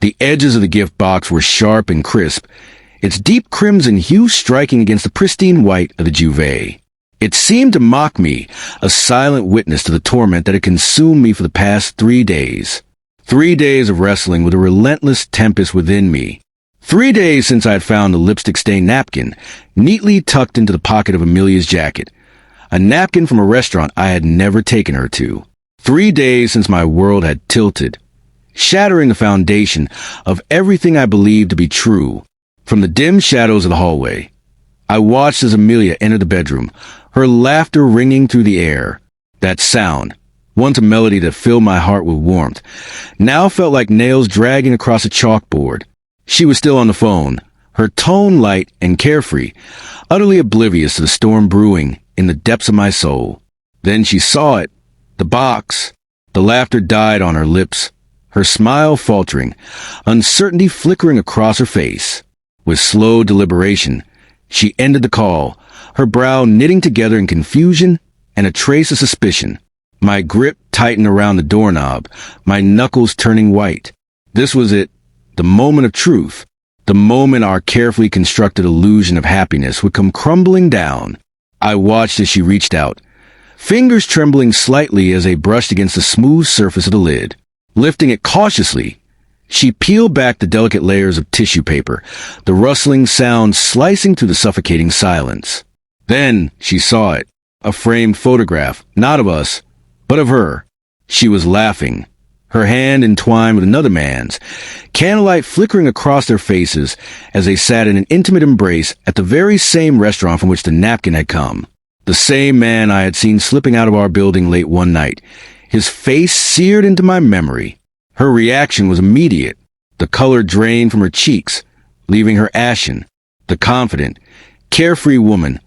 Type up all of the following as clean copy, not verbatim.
The edges of the gift box were sharp and crisp, its deep crimson hue striking against the pristine white of the duvet. It seemed to mock me, a silent witness to the torment that had consumed me for the past 3 days. 3 days of wrestling with a relentless tempest within me. 3 days since I had found a lipstick-stained napkin, neatly tucked into the pocket of Amelia's jacket. A napkin from a restaurant I had never taken her to. 3 days since my world had tilted, shattering the foundation of everything I believed to be true. From the dim shadows of the hallway, I watched as Amelia entered the bedroom, her laughter ringing through the air. That sound, once a melody that filled my heart with warmth, now felt like nails dragging across a chalkboard. She was still on the phone, her tone light and carefree, utterly oblivious to the storm brewing in the depths of my soul. Then she saw it, the box. The laughter died on her lips, her smile faltering, uncertainty flickering across her face. With slow deliberation, she ended the call, her brow knitting together in confusion and a trace of suspicion. My grip tightened around the doorknob, my knuckles turning white. This was it, the moment of truth, the moment our carefully constructed illusion of happiness would come crumbling down. I watched as she reached out, fingers trembling slightly as they brushed against the smooth surface of the lid. Lifting it cautiously, she peeled back the delicate layers of tissue paper, the rustling sound slicing through the suffocating silence. Then she saw it, a framed photograph, not of us, but of her. She was laughing, her hand entwined with another man's, candlelight flickering across their faces as they sat in an intimate embrace at the very same restaurant from which the napkin had come. The same man I had seen slipping out of our building late one night, his face seared into my memory. Her reaction was immediate. The color drained from her cheeks, leaving her ashen. The confident, carefree woman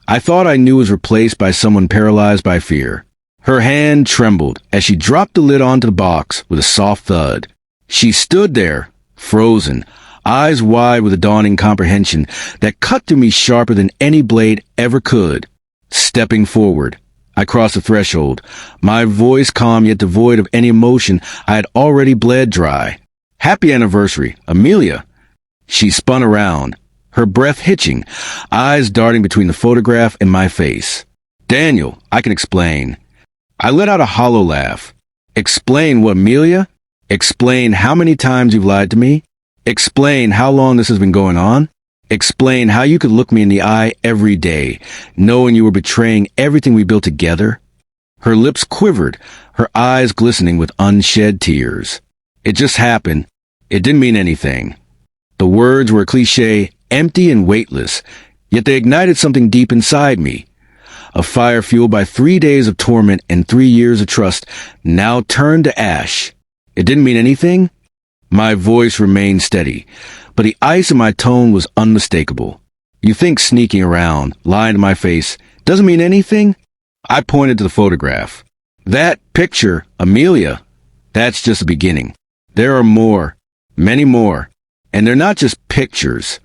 I thought I knew was replaced by someone paralyzed by fear. Her hand trembled as she dropped the lid onto the box with a soft thud. She stood there, frozen, eyes wide with a dawning comprehension that cut through me sharper than any blade ever could. Stepping forward, I crossed the threshold, my voice calm yet devoid of any emotion I had already bled dry. "Happy anniversary, Amelia." She spun around, her breath hitching, eyes darting between the photograph and my face. "Daniel, I can explain." I let out a hollow laugh. "Explain what, Amelia? Explain how many times you've lied to me? Explain how long this has been going on? Explain how you could look me in the eye every day, knowing you were betraying everything we built together?" Her lips quivered, her eyes glistening with unshed tears. "It just happened. It didn't mean anything." The words were cliché, empty and weightless, yet they ignited something deep inside me. A fire fueled by 3 days of torment and 3 years of trust now turned to ash. It didn't mean anything? My voice remained steady, but the ice in my tone was unmistakable. "You think sneaking around, lying to my face, doesn't mean anything?" I pointed to the photograph. "That picture, Amelia, that's just the beginning. There are more, many more, and they're not just pictures."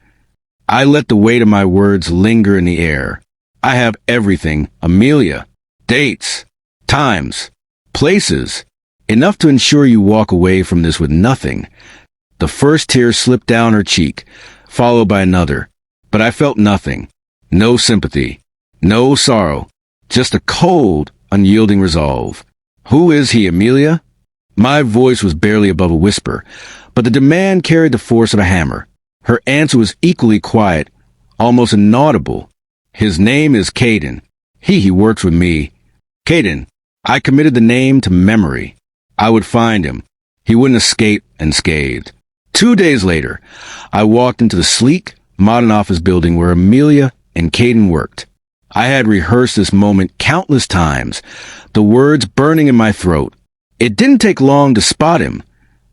I let the weight of my words linger in the air. "I have everything, Amelia. Dates, times, places, enough to ensure you walk away from this with nothing." The first tear slipped down her cheek, followed by another, but I felt nothing. No sympathy, no sorrow, just a cold, unyielding resolve. "Who is he, Amelia?" My voice was barely above a whisper, but the demand carried the force of a hammer. Her answer was equally quiet, almost inaudible. "His name is Caden. He works with me." Caden. I committed the name to memory. I would find him. He wouldn't escape unscathed. 2 days later, I walked into the sleek, modern office building where Amelia and Caden worked. I had rehearsed this moment countless times, the words burning in my throat. It didn't take long to spot him,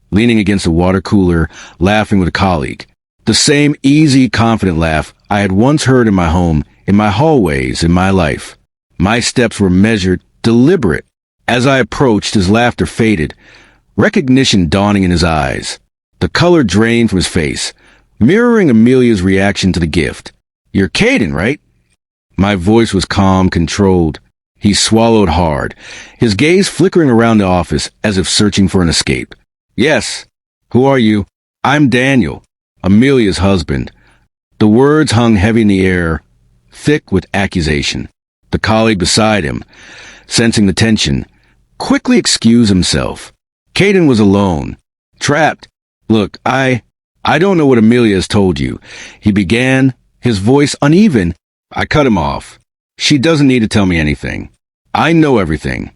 leaning against a water cooler, laughing with a colleague. The same easy, confident laugh I had once heard in my home, in my hallways, in my life. My steps were measured, deliberate. As I approached, his laughter faded, recognition dawning in his eyes. The color drained from his face, mirroring Amelia's reaction to the gift. "You're Caden, right?" My voice was calm, controlled. He swallowed hard, his gaze flickering around the office as if searching for an escape. "Yes. Who are you?" I'm Daniel, Amelia's husband. The words hung heavy in the air, thick with accusation. The colleague beside him, sensing the tension, quickly excused himself. Caden was alone, trapped. Look, I don't know what Amelia has told you, he began, his voice uneven. I cut him off. She doesn't need to tell me anything. I know everything.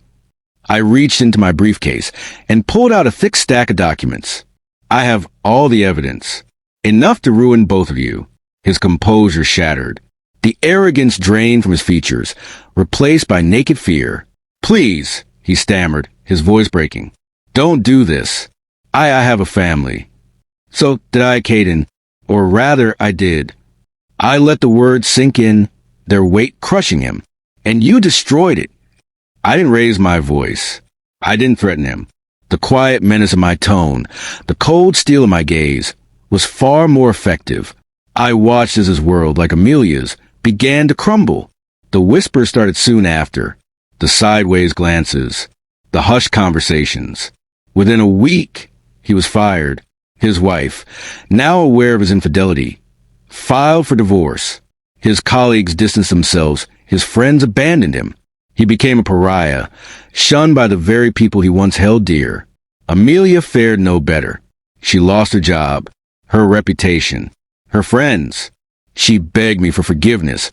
I reached into my briefcase and pulled out a thick stack of documents. I have all the evidence. Enough to ruin both of you. His composure shattered. The arrogance drained from his features, replaced by naked fear. Please, he stammered, his voice breaking. Don't do this. I have a family. So did I, Caden. Or rather, I did. I let the words sink in, their weight crushing him. And you destroyed it. I didn't raise my voice. I didn't threaten him. The quiet menace of my tone, the cold steel of my gaze, was far more effective. I watched as his world, like Amelia's, began to crumble. The whispers started soon after, the sideways glances, the hushed conversations. Within a week, he was fired. His wife, now aware of his infidelity, filed for divorce. His colleagues distanced themselves. His friends abandoned him. He became a pariah, shunned by the very people he once held dear. Amelia fared no better. She lost her job, her reputation, her friends. She begged me for forgiveness,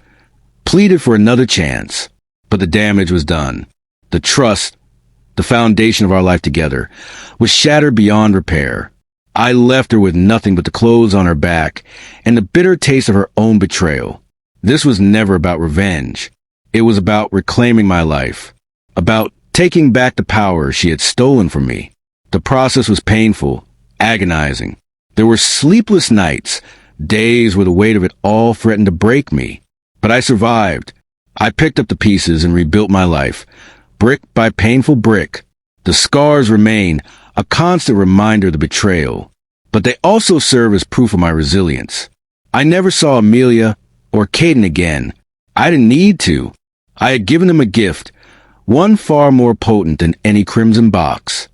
pleaded for another chance. But the damage was done. The trust, the foundation of our life together, was shattered beyond repair. I left her with nothing but the clothes on her back and the bitter taste of her own betrayal. This was never about revenge. It was about reclaiming my life, about taking back the power she had stolen from me. The process was painful, agonizing. There were sleepless nights, days where the weight of it all threatened to break me. But I survived. I picked up the pieces and rebuilt my life, brick by painful brick. The scars remain, a constant reminder of the betrayal, but they also serve as proof of my resilience. I never saw Amelia or Caden again. I didn't need to. I had given them a gift, one far more potent than any crimson box.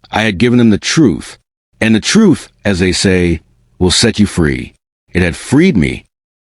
I had given them the truth, and the truth, as they say, will set you free. It had freed me,